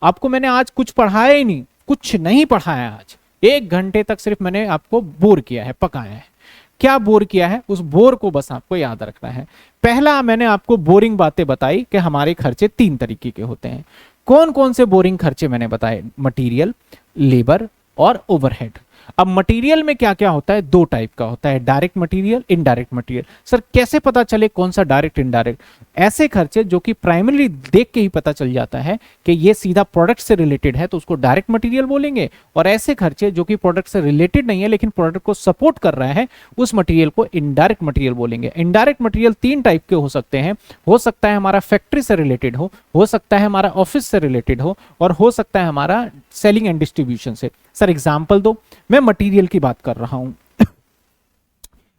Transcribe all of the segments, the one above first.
आपको मैंने आज कुछ पढ़ाया ही नहीं, कुछ नहीं पढ़ाया आज, 1 घंटे तक सिर्फ मैंने आपको बोर किया है, पकाया है। क्या बोर किया है, उस बोर को बस आपको याद रखना है। पहला मैंने आपको बोरिंग बातें बताई कि हमारे खर्चे 3 तरीके के होते हैं। कौन कौन से बोरिंग खर्चे मैंने बताए? मटेरियल, लेबर और ओवरहेड। अब मटेरियल में क्या क्या होता है? 2 टाइप का होता है, direct material, indirect material. Sir कैसे पता चले कौन सा डायरेक्ट इनडायरेक्ट? ऐसे खर्चे जो कि प्राइमरी देख के ही पता चल जाता है कि ये सीधा प्रोडक्ट से रिलेटेड है तो उसको डायरेक्ट मटेरियल बोलेंगे, और ऐसे खर्चे जो कि प्रोडक्ट से रिलेटेड नहीं है लेकिन प्रोडक्ट को सपोर्ट कर रहा है, उस मटेरियल को इनडायरेक्ट मटेरियल बोलेंगे। इनडायरेक्ट मटेरियल 3 टाइप के हो सकते हैं। हो सकता है हमारा फैक्ट्री से रिलेटेड हो सकता है हमारा ऑफिस से रिलेटेड और हो सकता है हमारा सेलिंग एंड डिस्ट्रीब्यूशन से। सर एग्जाम्पल दो। मैं मटेरियल की बात कर रहा हूं।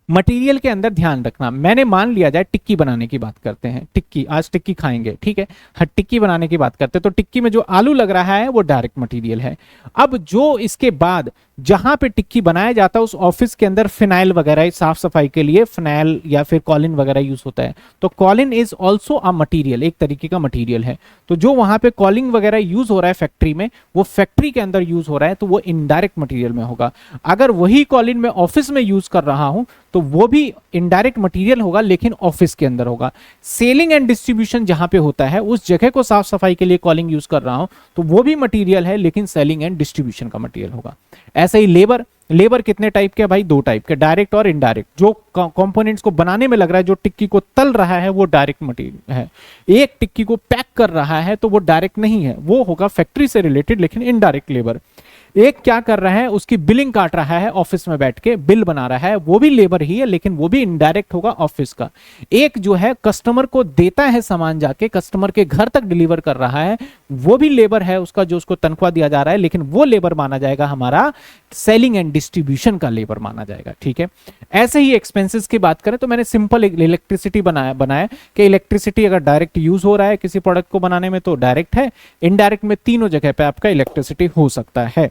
मटेरियल के अंदर ध्यान रखना, मैंने मान लिया जाए टिक्की बनाने की बात करते हैं, टिक्की, आज टिक्की खाएंगे, ठीक है, हर टिक्की बनाने की बात करते हैं, तो टिक्की में जो आलू लग रहा है वो डायरेक्ट मटेरियल है। अब जो इसके बाद जहां पे टिक्की बनाया जाता है उस ऑफिस के अंदर फिनाइल वगैरह, साफ सफाई के लिए फिनाइल या फिर कॉलिन वगैरह यूज होता है, तो Colin is also a material, एक तरीके का मटीरियल है। तो जो वहां पे कॉलिंग वगैरह यूज हो रहा है फैक्ट्री में, वो फैक्ट्री के अंदर यूज हो रहा है तो वो इनडायरेक्ट मटीरियल में होगा। अगर वही कॉलिन मैं ऑफिस में यूज कर रहा हूं तो वो भी इनडायरेक्ट मटेरियल होगा लेकिन ऑफिस के अंदर होगा। सेलिंग एंड डिस्ट्रीब्यूशन जहां पे होता है उस जगह को साफ सफाई के लिए कॉलिंग यूज कर रहा हूं तो वो भी मटेरियल है लेकिन सेलिंग एंड डिस्ट्रीब्यूशन का मटेरियल होगा। ऐसे ही लेबर, लेबर कितने टाइप के भाई? 2 टाइप के, डायरेक्ट और इनडायरेक्ट। जो कंपोनेंट्स को बनाने में लग रहा है, जो टिक्की को तल रहा है वो डायरेक्ट मटेरियल है। एक टिक्की को पैक कर रहा है तो वो डायरेक्ट नहीं है, वो होगा फैक्ट्री से रिलेटेड लेकिन इनडायरेक्ट लेबर। एक क्या कर रहा है, उसकी बिलिंग काट रहा है, ऑफिस में बैठ के बिल बना रहा है, वो भी लेबर ही है लेकिन वो भी इनडायरेक्ट होगा ऑफिस का। एक जो है कस्टमर को देता है सामान, जाके कस्टमर के घर तक डिलीवर कर रहा है, वो भी लेबर है उसका, जो उसको तनख्वाह दिया जा रहा है, लेकिन वो लेबर माना जाएगा हमारा सेलिंग एंड डिस्ट्रीब्यूशन का लेबर माना जाएगा, ठीक है। ऐसे ही एक्सपेंसेस की बात करें तो मैंने सिंपल इलेक्ट्रिसिटी बनाया कि इलेक्ट्रिसिटी अगर डायरेक्ट यूज हो रहा है किसी प्रोडक्ट को बनाने में तो डायरेक्ट है, इनडायरेक्ट में तीनों जगह पे आपका इलेक्ट्रिसिटी हो सकता है।